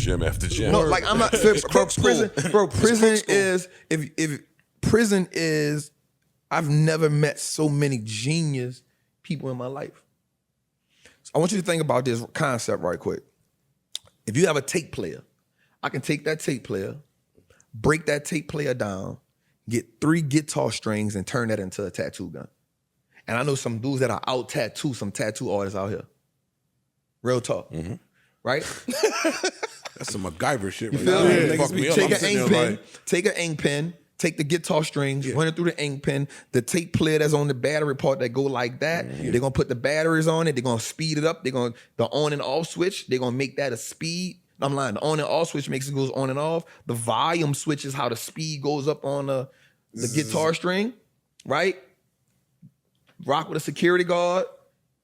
gym after gym. No, like I'm not. Prison is if prison is. I've never met so many genius people in my life. So I want you to think about this concept right quick. If you have a tape player, I can take that tape player, break that tape player down, get 3 guitar strings and turn that into a tattoo gun. And I know some dudes that are out tattoo, some tattoo artists out here. Real talk, right? That's some MacGyver shit. You feel me? Take an ink pen, take the guitar strings, run it through the ink pen, the tape player that's on the battery part that go like that. They're gonna put the batteries on it, they're gonna speed it up, the on and off switch, they're gonna make that a speed. I'm lying, the on and off switch makes it goes on and off. The volume switch is how the speed goes up on the guitar string, right? Rock with a security guard,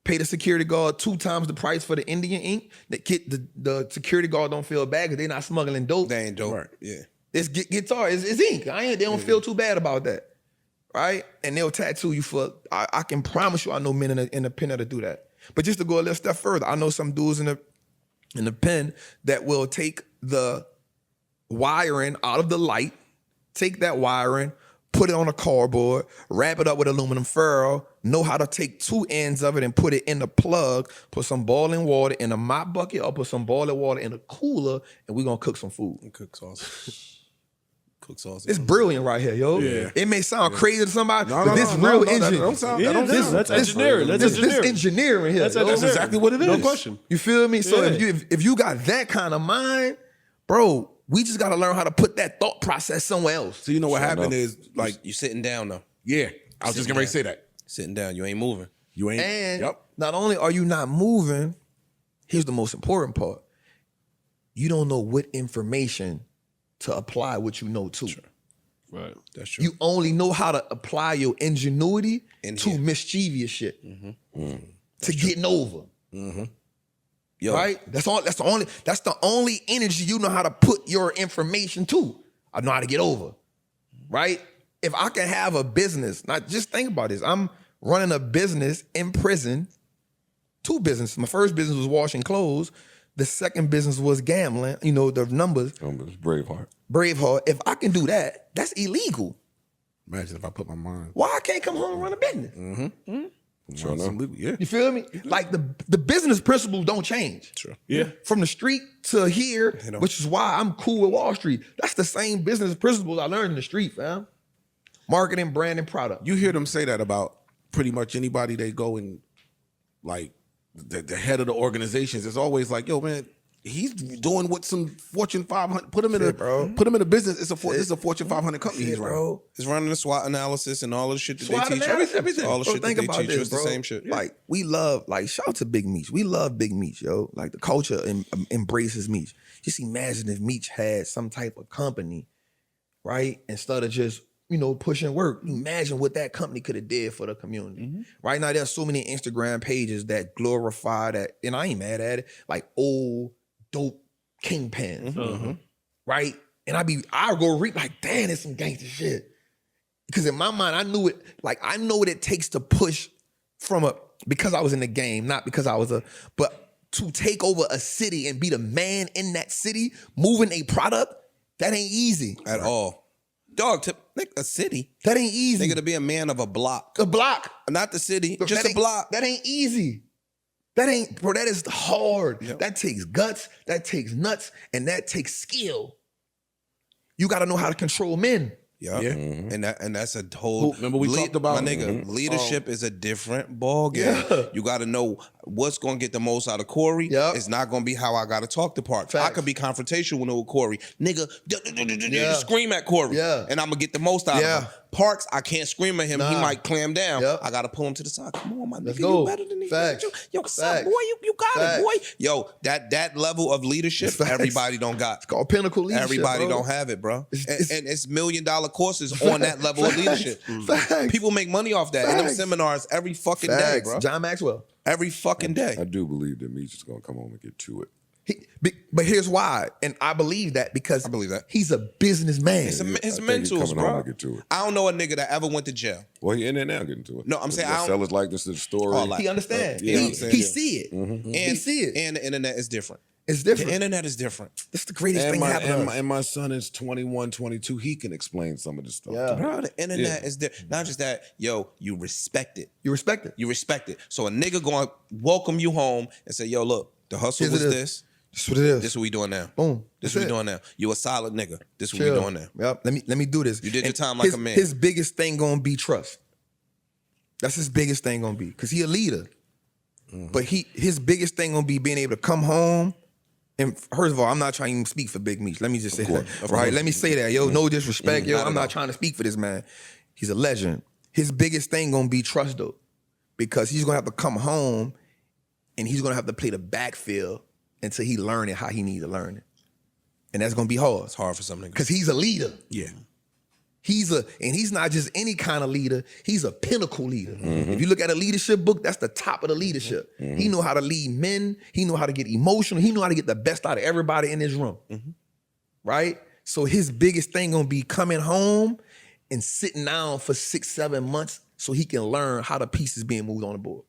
pay the security guard 2 times the price for the Indian ink. The security guard don't feel bad because they're not smuggling dope. They ain't dope. Right. Yeah. It's guitar, it's ink. They don't feel too bad about that, right? And they'll tattoo you for. I can promise you, I know men in the pen that'll do that. But just to go a little step further, I know some dudes in the pen that will take the wiring out of the light, take that wiring, put it on a cardboard, wrap it up with aluminum foil, know how to take 2 ends of it and put it in the plug, put some boiling water in a mop bucket or put some boiling water in a cooler, and we're gonna cook some food. And cook sauce. Cook sauce. It's brilliant right here, yo. Yeah. It may sound crazy to somebody, but this real engineering. That's engineering. This engineering here. That's exactly what it is. No question. You feel me? So if you got that kind of mind, bro, we just gotta learn how to put that thought process somewhere else. So you know what happened is like, you sitting down though. yeah, I was just getting ready to say that. Sitting down. You ain't moving. You ain't. And not only are you not moving, here's the most important part. You don't know what information to apply what you know to. Right. That's true. You only know how to apply your ingenuity In to here. mischievous shit. To getting over. Yo, Right? That's the only energy you know how to put your information to. I know how to get over. Right? If I can have a business, not just think about this. I'm running a business in prison, 2 businesses. My first business was washing clothes. The second business was gambling. You know, the numbers. Braveheart. If I can do that, that's illegal. Imagine if I put my mind. Why I can't come home and run a business? Sure enough. Yeah. You feel me? Like the business principles don't change. True. Yeah. From the street to here, which is why I'm cool with Wallstreet. That's the same business principles I learned in the street, fam. Marketing, branding, product. You hear them say that about pretty much anybody they go and like the head of the organizations. It's always like, yo, man, he's doing what some Fortune 500. Put him in a business. It's a Fortune 500 company. He's running. Bro. He's running the SWOT analysis and all the shit that SWOT they teach. everything. All the Bro, shit that think they about teach this, you is the bro. same shit. Like we love, like shout out to Big Meech. We love Big Meech, yo. Like the culture embraces Meech. Just imagine if Meech had some type of company, right? Instead of just pushing work. Imagine what that company could have did for the community. Right now, there's so many Instagram pages that glorify that, and I ain't mad at it. Like old dope kingpins, right? And I go read like, damn, it's some gangster shit. Because in my mind, I knew it. Like I know what it takes to push because I was in the game, not because I was but to take over a city and be the man in that city, moving a product, that ain't easy At all. Dog, a city. That ain't easy. Nigga, to be a man of a block. A block. Not the city, Look, just a block. That ain't easy. That is hard. Yep. That takes guts, that takes nuts, and that takes skill. You got to know how to control men. Yeah. And that's a whole. Who- remember we talked about- my nigga. Leadership is a different ball game. Yeah. You got to know what's going to get the most out of Corey. Yep. It's not going to be how I got to talk to Parks. Facts. I could be confrontational with Corey, nigga. Scream at Corey, Yeah. and I'm gonna get the most out of him. Parks, I can't scream at him. He Nah. might clam down. Yep. I gotta pull him to the side. Come on, my Let's nigga, go. you better than these Facts. niggas. Yo, what's Facts. up, boy? You got Facts. it, boy. Yo, that level of leadership, Facts. everybody don't got. It's called pinnacle leadership. Everybody bro. don't have it, bro. It's- and it's $1 million courses on that level of leadership. Facts. People make money off that in them Facts. seminars every fucking day, Facts. bro. John Maxwell. Every fucking day. I do believe that Meech is gonna come home and get to it. But here's why, and I believe that because I believe that. he's a businessman. It's I his think he's mentals, coming home bro. to get to it. I don't know a nigga that ever went to jail. Well, he in there now getting to it. No, I'm saying The I don't- seller's likeness to the story. Oh, like- He understands. Yeah, he I'm saying, he yeah. see it. And He see it. And the internet is different. It's The different. internet is different. It's the greatest And thing my, happened to and, us. my, and my son is 21, 22. He can explain some of this stuff. Yeah. to me. Bro, the internet is there. Not just that, yo, you respect it. You respect it. You respect it. So a nigga going to welcome you home and say, yo, look, the hustle Here's was it is. this. That's what it is. This is what we doing now. Boom. This That's is what we it. doing now. You a solid nigga. This is what Chill. we doing now. Yep. Let me do this. You did your And time like his, a man. His biggest thing gonna be trust. That's his biggest thing gonna be. Cause he a leader. But his biggest thing gonna be being able to come home. And first of all, I'm not trying to even speak for Big Meech. Let me just say that. Right? Let me say that. Yo, no disrespect. Yo, not I'm at not all. trying to speak for this man. He's a legend. His biggest thing gonna be trust though. Because he's gonna have to come home and he's gonna have to play the backfield until he learn it how he needs to learn it. And that's gonna be hard. It's hard for some niggas. Because he's a leader. Yeah. And he's not just any kind of leader, he's a pinnacle leader. If you look at a leadership book, that's the top of the leadership. He know how to lead men, he know how to get emotional, he know how to get the best out of everybody in his room. Right? So his biggest thing gonna be coming home and sitting down for 6-7 months so he can learn how the pieces being moved on the board.